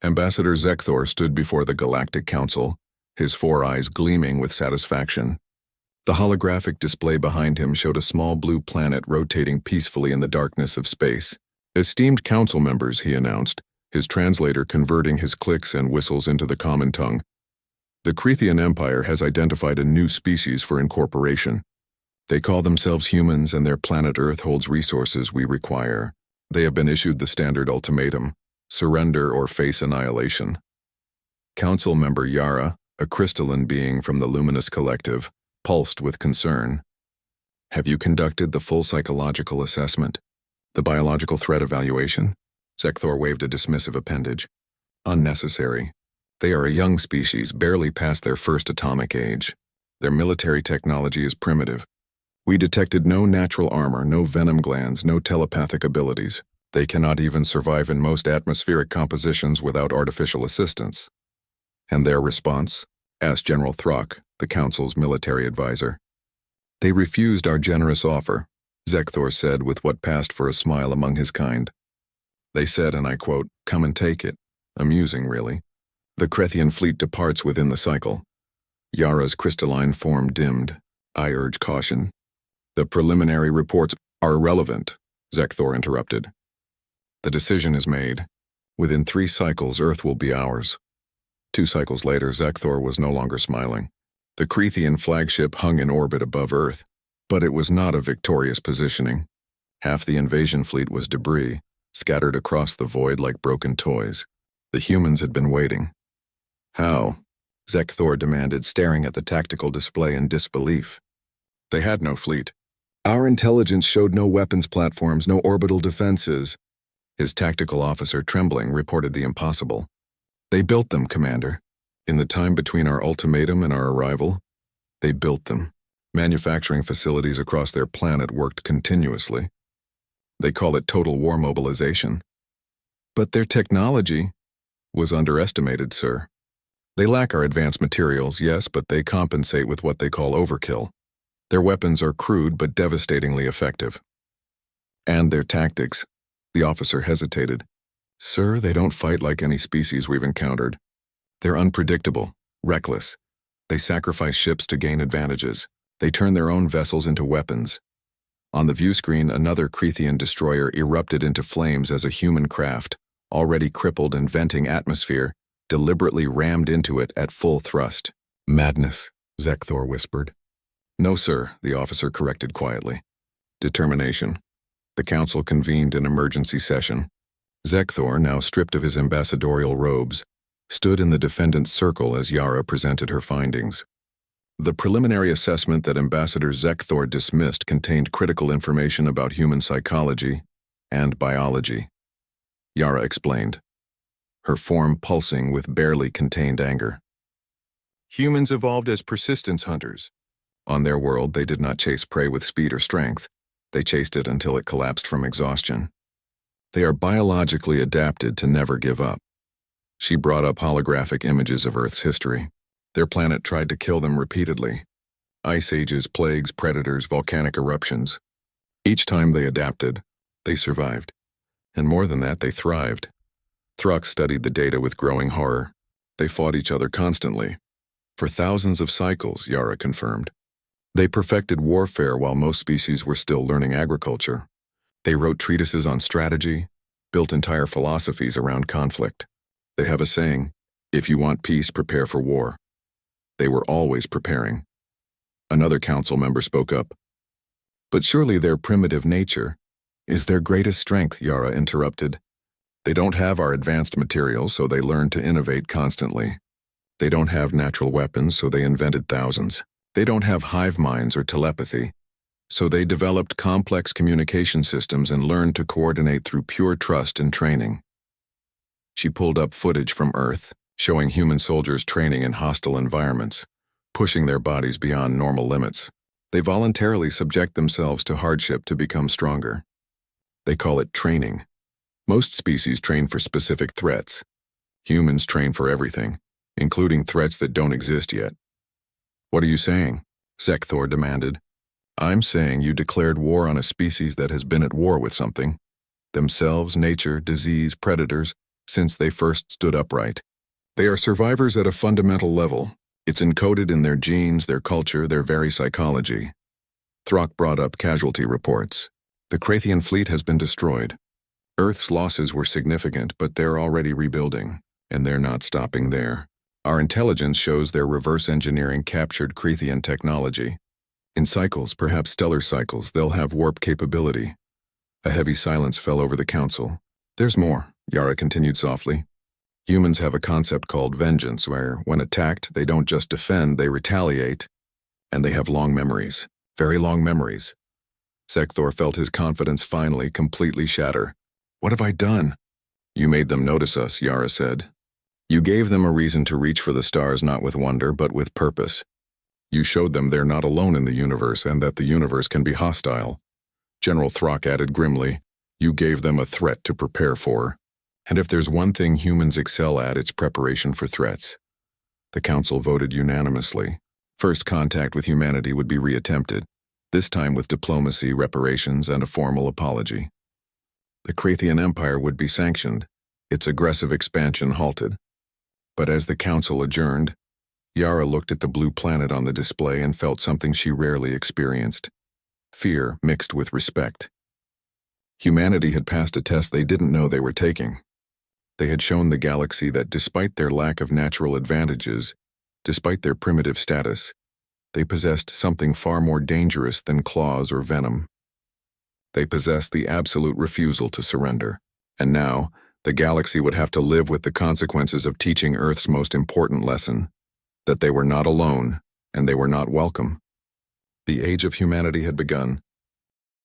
Ambassador Zekthor stood before the Galactic Council, his 4 eyes gleaming with satisfaction. The holographic display behind him showed a small blue planet rotating peacefully in the darkness of space. "Esteemed council members," he announced, his translator converting his clicks and whistles into the common tongue. "The Crethean Empire has identified a new species for incorporation. They call themselves humans, and their planet Earth holds resources we require. They have been issued the standard ultimatum: surrender or face annihilation." Council member Yara, a crystalline being from the Luminous Collective, pulsed with concern. "Have you conducted the full psychological assessment? The biological threat evaluation?" Zekthor waved a dismissive appendage. "Unnecessary. They are a young species, barely past their first atomic age. Their military technology is primitive. We detected no natural armor, no venom glands, no telepathic abilities. They cannot even survive in most atmospheric compositions without artificial assistance." "And their response?" asked General Throck, the Council's military advisor. "They refused our generous offer," Zekthor said with what passed for a smile among his kind. "They said, and I quote, 'Come and take it.' Amusing, really. The Crethean fleet departs within the cycle." Yara's crystalline form dimmed. "I urge caution." "The preliminary reports are irrelevant," Zekthor interrupted. "The decision is made. Within 3 cycles, Earth will be ours." 2 cycles later, Zekthor was no longer smiling. The Crethean flagship hung in orbit above Earth, but it was not a victorious positioning. Half the invasion fleet was debris, scattered across the void like broken toys. The humans had been waiting. "How?" Zekthor demanded, staring at the tactical display in disbelief. "They had no fleet. Our intelligence showed no weapons platforms, no orbital defenses." His tactical officer, trembling, reported the impossible. "They built them, Commander. In the time between our ultimatum and our arrival, they built them. Manufacturing facilities across their planet worked continuously. They call it total war mobilization. But their technology was underestimated, sir. They lack our advanced materials, yes, but they compensate with what they call overkill. Their weapons are crude but devastatingly effective. And their tactics." The officer hesitated. "Sir, they don't fight like any species we've encountered. They're unpredictable, reckless. They sacrifice ships to gain advantages. They turn their own vessels into weapons." On the view screen, another Crethean destroyer erupted into flames as a human craft, already crippled and venting atmosphere, deliberately rammed into it at full thrust. "Madness," Zekthor whispered. "No, sir," the officer corrected quietly. "Determination." The council convened an emergency session. Zekthor, now stripped of his ambassadorial robes, stood in the defendant's circle as Yara presented her findings. The preliminary assessment that Ambassador Zekthor dismissed contained critical information about human psychology and biology. Yara explained, her form pulsing with barely contained anger. "Humans evolved as persistence hunters. On their world, they did not chase prey with speed or strength. They chased it until it collapsed from exhaustion. They are biologically adapted to never give up." She brought up holographic images of Earth's history. Their planet tried to kill them repeatedly. Ice ages, plagues, predators, volcanic eruptions. Each time they adapted, they survived. And more than that, they thrived. Throck studied the data with growing horror. They fought each other constantly. For thousands of cycles, Yara confirmed. They perfected warfare while most species were still learning agriculture. They wrote treatises on strategy, built entire philosophies around conflict. They have a saying, "If you want peace, prepare for war." They were always preparing. Another council member spoke up. "But surely their primitive nature is their greatest strength," Yara interrupted. "They don't have our advanced materials, so they learn to innovate constantly. They don't have natural weapons, so they invented thousands. They don't have hive minds or telepathy, so they developed complex communication systems and learned to coordinate through pure trust and training." She pulled up footage from Earth, showing human soldiers training in hostile environments, pushing their bodies beyond normal limits. They voluntarily subject themselves to hardship to become stronger. They call it training. Most species train for specific threats. Humans train for everything, including threats that don't exist yet. "What are you saying?" Zekthor demanded. "I'm saying you declared war on a species that has been at war with something. Themselves, nature, disease, predators, since they first stood upright. They are survivors at a fundamental level. It's encoded in their genes, their culture, their very psychology. Throck brought up casualty reports. The Krathian fleet has been destroyed. Earth's losses were significant, but they're already rebuilding, and they're not stopping there. Our intelligence shows their reverse engineering captured Krathian technology. In cycles, perhaps stellar cycles, they'll have warp capability. A heavy silence fell over the council. There's more, Yara continued softly. Humans have a concept called vengeance, where, when attacked, they don't just defend, they retaliate. And they have long memories. Very long memories. Sekthor felt his confidence finally completely shatter. What have I done? You made them notice us, Yara said. You gave them a reason to reach for the stars not with wonder, but with purpose. You showed them they're not alone in the universe and that the universe can be hostile. General Throck added grimly, you gave them a threat to prepare for. And if there's one thing humans excel at, it's preparation for threats. The council voted unanimously. First contact with humanity would be reattempted, this time with diplomacy, reparations, and a formal apology. The Krathian Empire would be sanctioned, its aggressive expansion halted. But as the council adjourned, Yara looked at the blue planet on the display and felt something she rarely experienced. Fear mixed with respect. Humanity had passed a test they didn't know they were taking. They had shown the galaxy that despite their lack of natural advantages, despite their primitive status, they possessed something far more dangerous than claws or venom. They possessed the absolute refusal to surrender. And now, the galaxy would have to live with the consequences of teaching Earth's most important lesson, that they were not alone and they were not welcome. The age of humanity had begun,